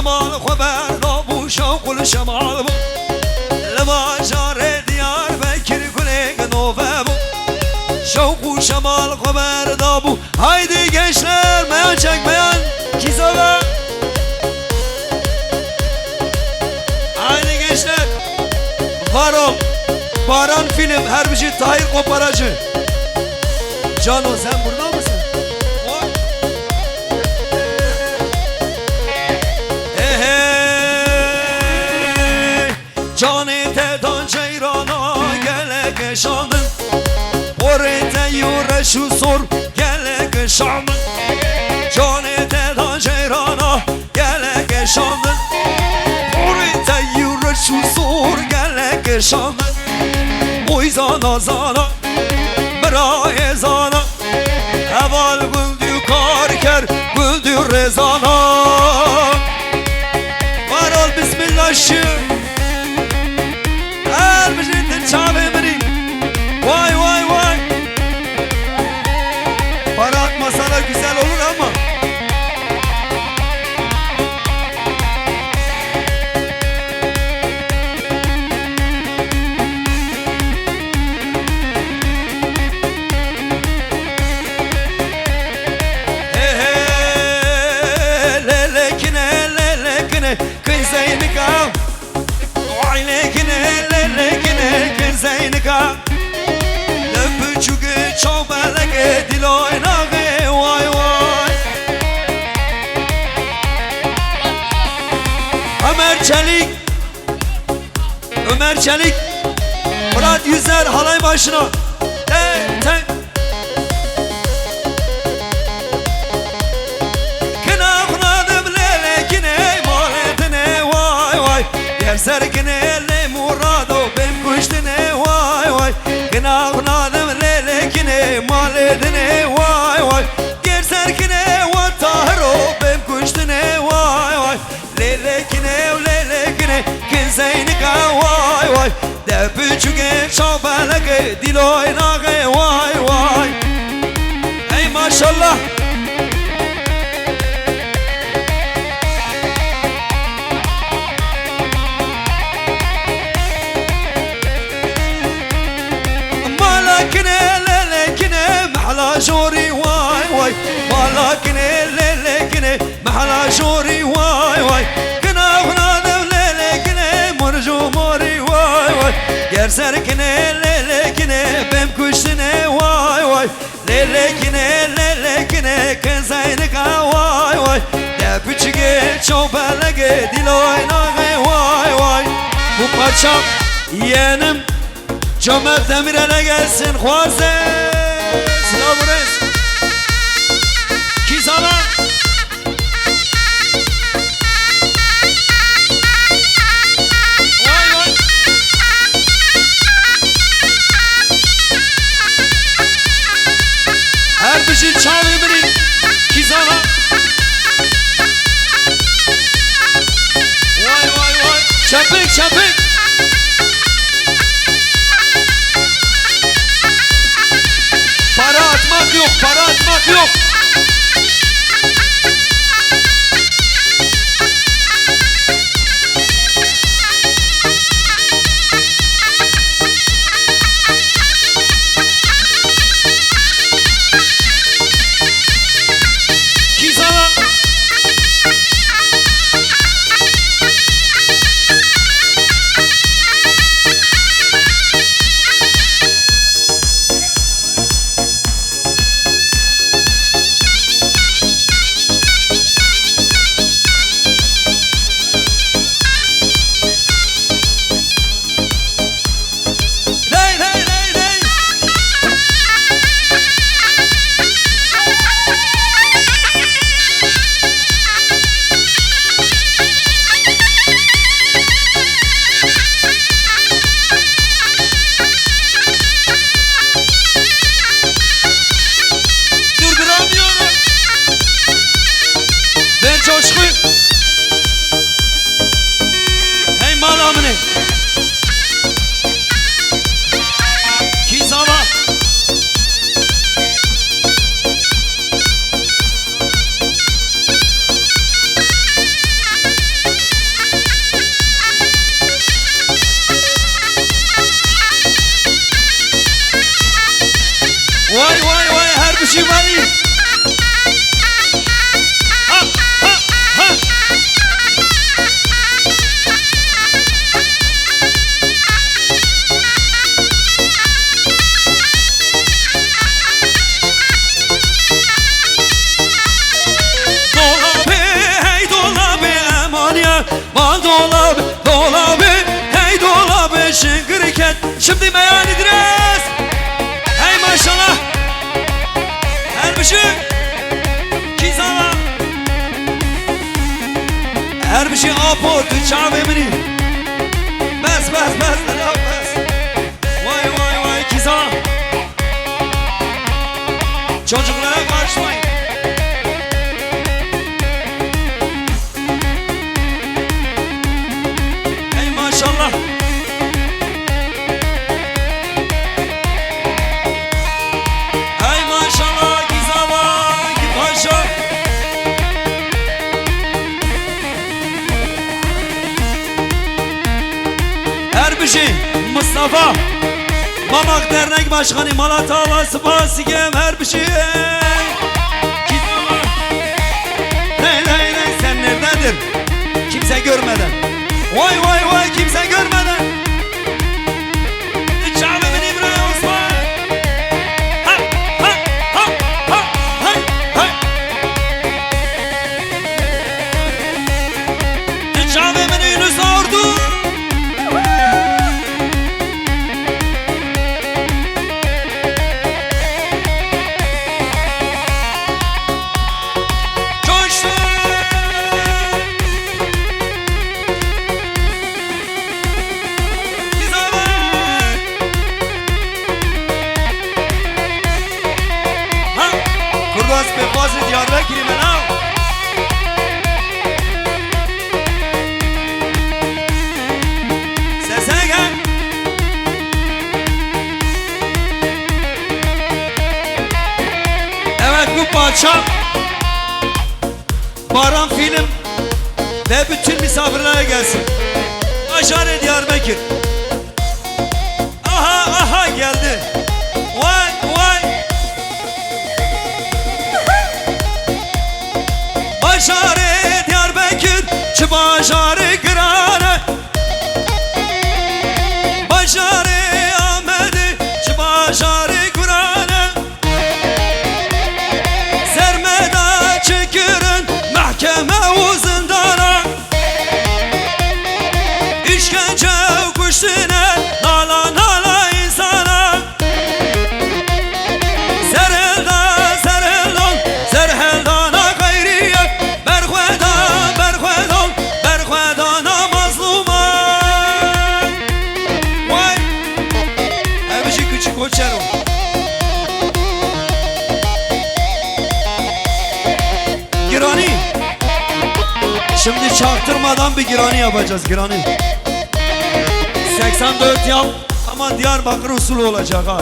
شمال خبر دابو شوق الشمال بو لما جار ديار بكر كلك نوفا بو شوق شمال خبر دابو haydi gençler meyan çekmeyen Kizova haydi gençler Varol Baran film herbici Tahir Koparacı Cano sen burada mısın? Cani tedan ceyrana gelek şandın Orete yure şu sor gelek şandın Cani tedan ceyrana gelek şandın Orete yure şu sor gelek şandın Oy zana zana bıra ezana Eval güldü karker güldü rezana Var ol bismillah şir Çave biri Vay vay vay Para atmasalar güzel olur ama Hey hey Lelekine lelekine Kıyzeyni kal Vay lekine lelekine Kıyzeynika Löpüçüge çobelege dil oynage vay vay Ömer Çelik Murat Yüzer halay başına Kınavnadım lelekine maletine vay vay Yerserkine le murado bem kuştine vay vay Kınavnadım lelekine maletine vay vay Yerserkine vatahro bem kuştine vay vay Lelekine kızeynika vay vay Depüçüge çobelege dil oynage vay vay Ey maşallah جوري واي واي ولكن ليلكني محلا جوري واي واي كنا غنادم ليلكني مرجو موري واي واي يرسركني ليلكني بم كشتني واي واي ليلكني كنزينك واي واي يا بيچige çobelege dil oynage vay vay Bu parça yeğenim Cömert Demirel'e gelsin Huarze Slavures Kizana Vay vay Her bir şey çalıyorum Kizana Vay vay vay Çapık çapık Para atmak yok, para atmak yok. Kizana. Erbici Vali. Ha ha ha. Val dolabı, dolabı, hey dolabı, şıngırıken şimdi meyan idres. Hey maşallah. Her bir şey Kizana. Her bir şey apo, tüçav emini. Bes, bes, bes, bes. Vay, vay, vay, Kizana. Çocuklara karışmayın. Maşallah. Hay maşallah Gizava Paşa. Erbici Mustafa Mamak Dernek Başkanı Malatya Spasikem Erbici. Gizava. Hey hey hey sen nerededir? Kimse görmeden. Vay vay vay kimse görmeden. Çağımın İbrahim Osman. Ha ha ha ha hay hay. Çağımın Yunus Ordu. Kurdas Befazı Diyarbakır'ı menav. Sesine gel. Evet bu parça Baran Film ve bütün misafirlere gelsin. Aşare Diyarbakır. Aha aha geldi. Vay vay. Başarı Diyarbakır, Çıbaşarı Kırane. Başarı Ahmet'i, Çıbaşarı Kırane. Sermeda çekirin mahkeme uzundana. İşkence kuşuna, nala nala insana. Serhelda, serheldon, serheldana. Koçero. Girani. Şimdi çaktırmadan bir girani yapacağız girani. 84 yap ama Diyarbakır usulü olacak ha.